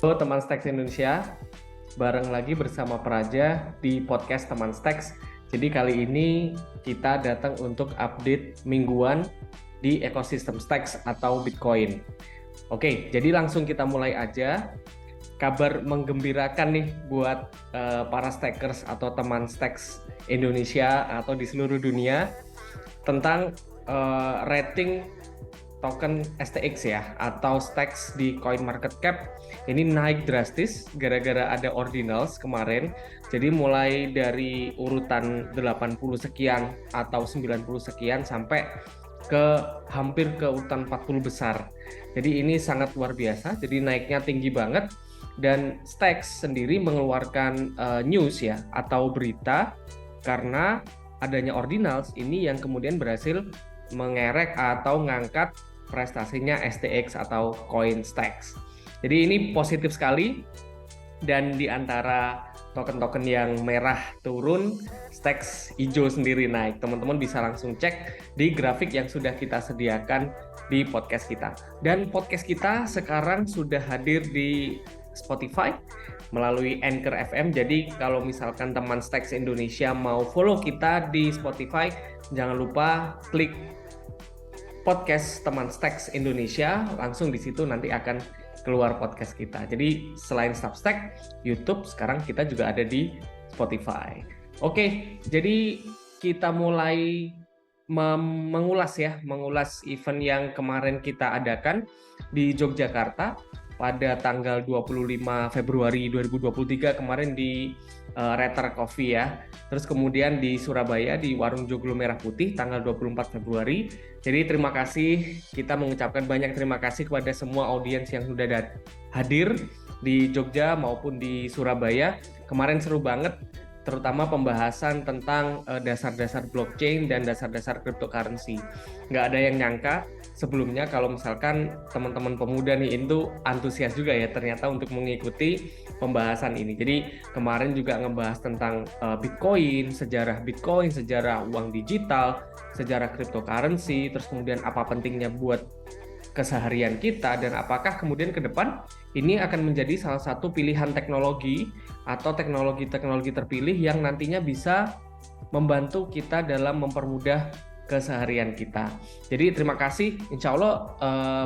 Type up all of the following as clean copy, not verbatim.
Halo teman Stacks Indonesia, bareng lagi bersama Praja di podcast Teman Stacks. Jadi kali ini kita datang untuk update mingguan di ekosistem Stacks atau Bitcoin. Oke, jadi langsung kita mulai aja. Kabar menggembirakan nih buat para stackers atau teman Stacks Indonesia atau di seluruh dunia tentang rating token STX ya atau Stacks di CoinMarketCap ini naik drastis gara-gara ada ordinals kemarin. Jadi mulai dari urutan 80 sekian atau 90 sekian sampai ke hampir ke urutan 40 besar. Jadi ini sangat luar biasa. Jadi naiknya tinggi banget dan Stacks sendiri mengeluarkan news ya atau berita karena adanya ordinals ini yang kemudian berhasil mengerek atau ngangkat prestasinya STX atau CoinStacks. Jadi ini positif sekali dan di antara token-token yang merah turun, Stacks hijau sendiri naik. Teman-teman bisa langsung cek di grafik yang sudah kita sediakan di podcast kita. Dan podcast kita sekarang sudah hadir di Spotify melalui Anchor FM. Jadi kalau misalkan teman Stacks Indonesia mau follow kita di Spotify, jangan lupa klik podcast teman Stacks Indonesia, langsung di situ nanti akan keluar podcast kita. Jadi selain Substack, YouTube, sekarang kita juga ada di Spotify. Oke, jadi kita mulai mengulas event yang kemarin kita adakan di Yogyakarta pada tanggal 25 Februari 2023 kemarin di Retter Coffee ya. Terus kemudian di Surabaya di Warung Joglo Merah Putih tanggal 24 Februari. Jadi terima kasih, kita mengucapkan banyak terima kasih kepada semua audiens yang sudah hadir di Jogja maupun di Surabaya. Kemarin seru banget, terutama pembahasan tentang dasar-dasar blockchain dan dasar-dasar cryptocurrency. Nggak ada yang nyangka sebelumnya kalau misalkan teman-teman pemuda nih itu antusias juga ya ternyata untuk mengikuti pembahasan ini. Jadi kemarin juga ngebahas tentang Bitcoin, sejarah uang digital, sejarah cryptocurrency, terus kemudian apa pentingnya buat keseharian kita dan apakah kemudian ke depan ini akan menjadi salah satu pilihan teknologi atau teknologi-teknologi terpilih yang nantinya bisa membantu kita dalam mempermudah keseharian kita. Jadi terima kasih, insya Allah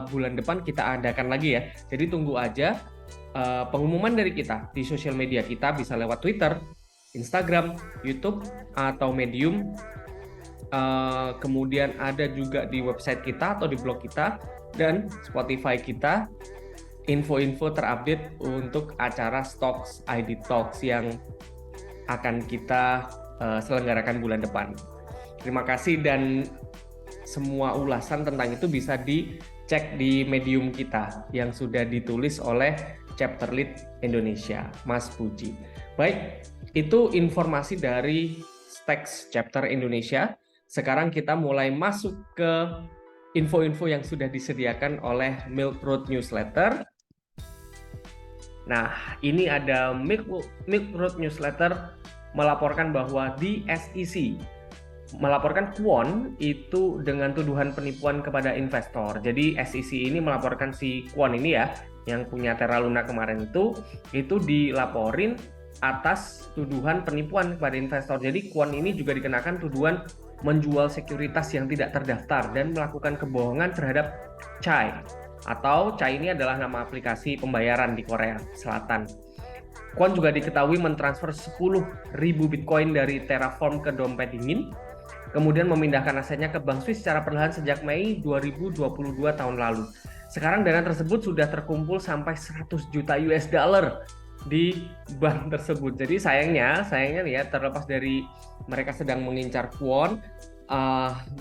bulan depan kita adakan lagi ya. Jadi tunggu aja pengumuman dari kita di sosial media kita, bisa lewat Twitter, Instagram, YouTube, atau Medium. Kemudian ada juga di website kita atau di blog kita dan Spotify kita, info-info terupdate untuk acara Stocks ID Talks yang akan kita selenggarakan bulan depan. Terima kasih dan semua ulasan tentang itu bisa dicek di Medium kita yang sudah ditulis oleh Chapter Lead Indonesia, Mas Puji. Baik, itu informasi dari Stacks Chapter Indonesia. Sekarang kita mulai masuk ke info-info yang sudah disediakan oleh Milk Road Newsletter. Nah, ini ada Milk Road Newsletter melaporkan bahwa di SEC melaporkan Kwon itu dengan tuduhan penipuan kepada investor. Jadi SEC ini melaporkan si Kwon ini ya, yang punya Terra Luna kemarin itu dilaporin atas tuduhan penipuan kepada investor. Jadi Kwon ini juga dikenakan tuduhan menjual sekuritas yang tidak terdaftar dan melakukan kebohongan terhadap Chai. Atau Chai ini adalah nama aplikasi pembayaran di Korea Selatan. Kwon juga diketahui mentransfer 10.000 Bitcoin dari Terraform ke dompet dingin, kemudian memindahkan asetnya ke Bank Swiss secara perlahan sejak Mei 2022 tahun lalu. Sekarang dana tersebut sudah terkumpul sampai 100 juta US dollar di bank tersebut. Jadi sayangnya nih ya, terlepas dari mereka sedang mengincar Kwon,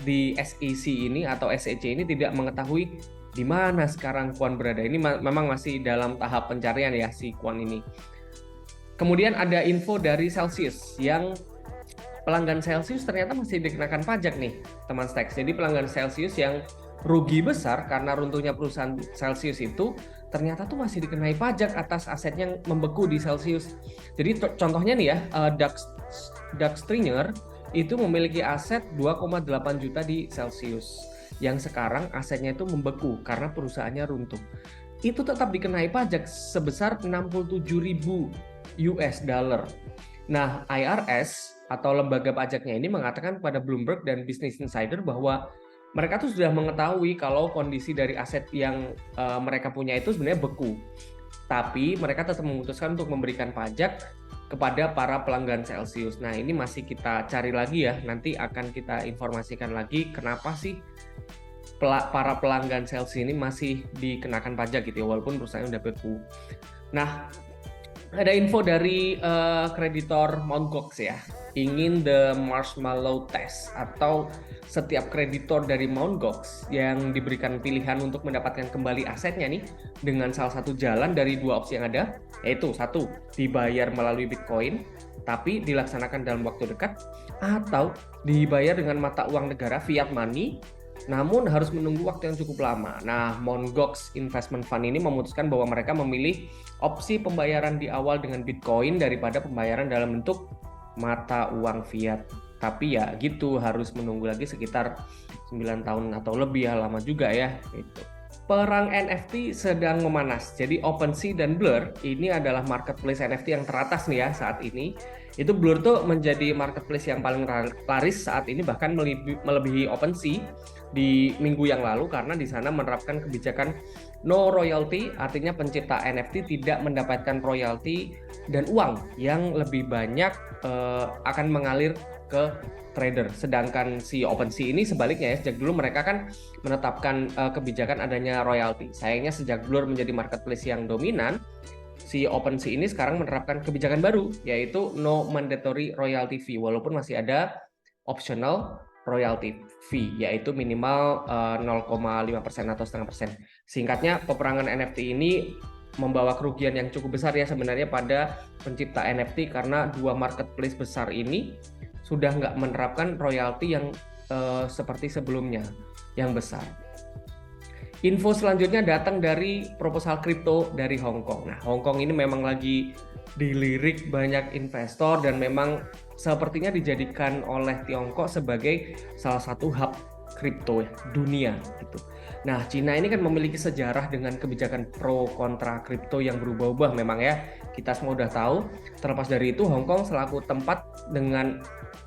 di SEC ini atau SEC ini tidak mengetahui di mana sekarang Kwon berada. Ini memang masih dalam tahap pencarian ya si Kwon ini. Kemudian ada info dari Celsius yang pelanggan Celsius ternyata masih dikenakan pajak nih teman Stacks. Jadi pelanggan Celsius yang rugi besar karena runtuhnya perusahaan Celsius itu ternyata tuh masih dikenai pajak atas asetnya yang membeku di Celsius. Jadi contohnya nih ya, Doug Stringer itu memiliki aset 2,8 juta di Celsius yang sekarang asetnya itu membeku karena perusahaannya runtuh. itu tetap dikenai pajak sebesar 67.000 US dollar. Nah, IRS atau lembaga pajaknya ini mengatakan kepada Bloomberg dan Business Insider bahwa mereka tuh sudah mengetahui kalau kondisi dari aset yang mereka punya itu sebenarnya beku. Tapi mereka tetap memutuskan untuk memberikan pajak kepada para pelanggan Celsius. Nah, ini masih kita cari lagi ya. Nanti akan kita informasikan lagi kenapa sih para pelanggan Celsius ini masih dikenakan pajak gitu ya, walaupun perusahaan udah beku. Nah, ada info dari kreditor Mt. Gox ya, ingin the marshmallow test, atau setiap kreditor dari Mt. Gox yang diberikan pilihan untuk mendapatkan kembali asetnya nih dengan salah satu jalan dari dua opsi yang ada, yaitu satu, dibayar melalui Bitcoin tapi dilaksanakan dalam waktu dekat, atau dibayar dengan mata uang negara fiat money namun harus menunggu waktu yang cukup lama. Nah, Mt. Gox Investment Fund ini memutuskan bahwa mereka memilih opsi pembayaran di awal dengan Bitcoin daripada pembayaran dalam bentuk mata uang fiat. Tapi ya gitu, harus menunggu lagi sekitar 9 tahun atau lebih, ya lama juga ya. Gitu. Perang NFT sedang memanas. Jadi OpenSea dan Blur ini adalah marketplace NFT yang teratas nih ya saat ini. Itu Blur tuh menjadi marketplace yang paling laris saat ini, bahkan melebihi OpenSea di minggu yang lalu, karena di sana menerapkan kebijakan no royalty, artinya pencipta NFT tidak mendapatkan royalty dan uang yang lebih banyak akan mengalir ke trader. Sedangkan si OpenSea ini sebaliknya ya, sejak dulu mereka kan menetapkan kebijakan adanya royalty. Sayangnya sejak Blur menjadi marketplace yang dominan, si OpenSea ini sekarang menerapkan kebijakan baru, yaitu no mandatory royalty fee, walaupun masih ada optional royalty fee, yaitu minimal 0,5% atau 0,5%. Singkatnya, peperangan NFT ini membawa kerugian yang cukup besar ya sebenarnya pada pencipta NFT, karena dua marketplace besar ini sudah nggak menerapkan royalty yang seperti sebelumnya, yang besar. Info selanjutnya datang dari proposal kripto dari Hong Kong. Nah, Hong Kong ini memang lagi dilirik banyak investor dan memang sepertinya dijadikan oleh Tiongkok sebagai salah satu hub kripto dunia gitu. Nah, Cina ini kan memiliki sejarah dengan kebijakan pro kontra kripto yang berubah-ubah memang ya. Kita semua udah tahu. Terlepas dari itu, Hong Kong selaku tempat dengan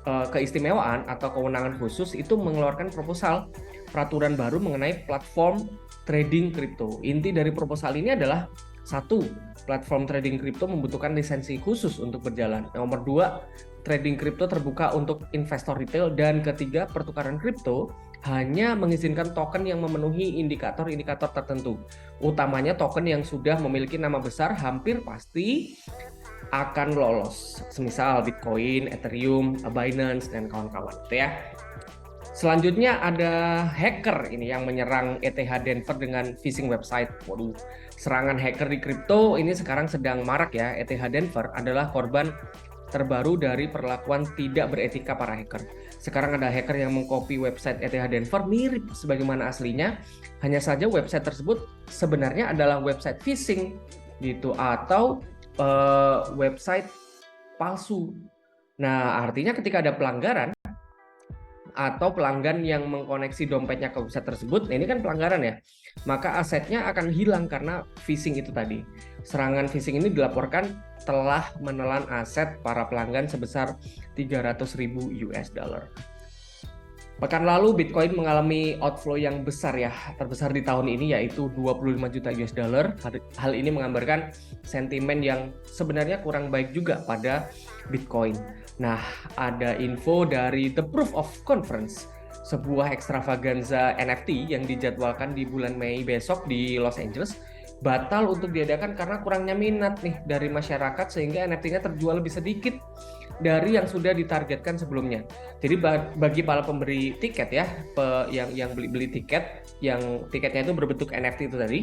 keistimewaan atau kewenangan khusus itu mengeluarkan proposal peraturan baru mengenai platform trading kripto. Inti dari proposal ini adalah satu, platform trading kripto membutuhkan lisensi khusus untuk berjalan. Nomor dua, trading kripto terbuka untuk investor retail. Dan ketiga, pertukaran kripto hanya mengizinkan token yang memenuhi indikator-indikator tertentu. Utamanya token yang sudah memiliki nama besar hampir pasti akan lolos. Semisal Bitcoin, Ethereum, Binance, dan kawan-kawan. Itu ya. Selanjutnya ada hacker ini yang menyerang ETH Denver dengan phishing website. Waduh, serangan hacker di kripto ini sekarang sedang marak ya. ETH Denver adalah korban terbaru dari perlakuan tidak beretika para hacker. Sekarang ada hacker yang mengcopy website ETH Denver mirip sebagaimana aslinya. Hanya saja website tersebut sebenarnya adalah website phishing gitu, atau website palsu. Nah, artinya ketika ada pelanggaran atau pelanggan yang mengkoneksi dompetnya ke website tersebut, nah ini kan pelanggaran ya, maka asetnya akan hilang karena phishing itu tadi. Serangan phishing ini dilaporkan telah menelan aset para pelanggan sebesar 300.000 US dollar. Pekan lalu Bitcoin mengalami outflow yang besar ya, terbesar di tahun ini, yaitu 25 juta US dollar. Hal ini menggambarkan sentimen yang sebenarnya kurang baik juga pada Bitcoin. Nah, ada info dari The Proof of Conference, sebuah ekstravaganza NFT yang dijadwalkan di bulan Mei besok di Los Angeles, batal untuk diadakan karena kurangnya minat nih dari masyarakat, sehingga NFT-nya terjual lebih sedikit dari yang sudah ditargetkan sebelumnya. Jadi bagi para pemberi tiket ya, yang beli tiket, yang tiketnya itu berbentuk NFT itu tadi,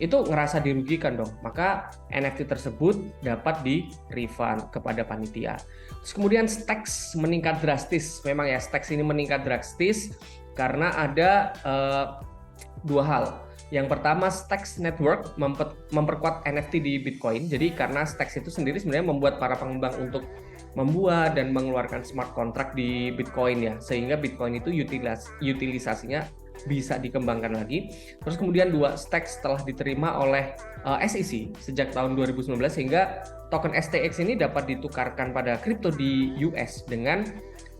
itu ngerasa dirugikan dong. Maka NFT tersebut dapat di-refund kepada panitia. Terus kemudian Stacks meningkat drastis. Memang ya, Stacks ini meningkat drastis karena ada dua hal. Yang pertama, Stacks Network memperkuat NFT di Bitcoin. Jadi karena Stacks itu sendiri sebenarnya membuat para pengembang untuk membuat dan mengeluarkan smart contract di Bitcoin ya, sehingga Bitcoin itu utilisasinya bisa dikembangkan lagi. Terus kemudian 2, Stacks telah diterima oleh SEC sejak tahun 2019 sehingga token STX ini dapat ditukarkan pada kripto di US dengan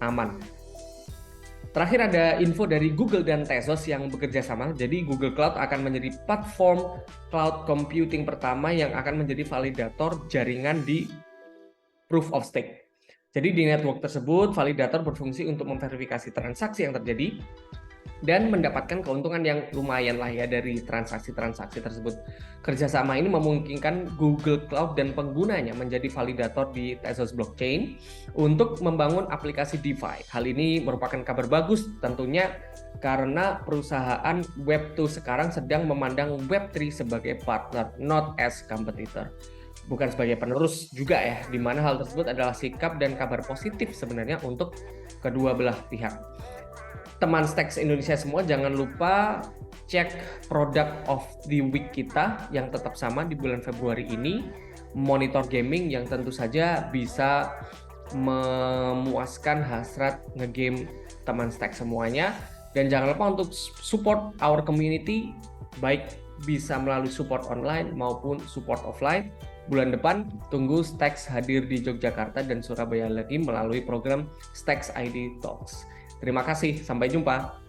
aman. Terakhir ada info dari Google dan Tezos yang bekerja sama. Jadi Google Cloud akan menjadi platform cloud computing pertama yang akan menjadi validator jaringan di Proof of Stake. Jadi di network tersebut, validator berfungsi untuk memverifikasi transaksi yang terjadi dan mendapatkan keuntungan yang lumayan lah ya dari transaksi-transaksi tersebut. Kerjasama ini memungkinkan Google Cloud dan penggunanya menjadi validator di Tezos Blockchain untuk membangun aplikasi DeFi. Hal ini merupakan kabar bagus tentunya karena perusahaan Web2 sekarang sedang memandang Web3 sebagai partner, not as competitor. Bukan sebagai penerus juga ya, di mana hal tersebut adalah sikap dan kabar positif sebenarnya untuk kedua belah pihak. Teman Stacks Indonesia semua jangan lupa cek product of the week kita yang tetap sama di bulan Februari ini, Monitor Gaming yang tentu saja bisa memuaskan hasrat ngegame teman Stacks semuanya. Dan jangan lupa untuk support our community, baik bisa melalui support online maupun support offline. Bulan depan tunggu Stacks hadir di Yogyakarta dan Surabaya lagi melalui program Stacks ID Talks. Terima kasih, sampai jumpa.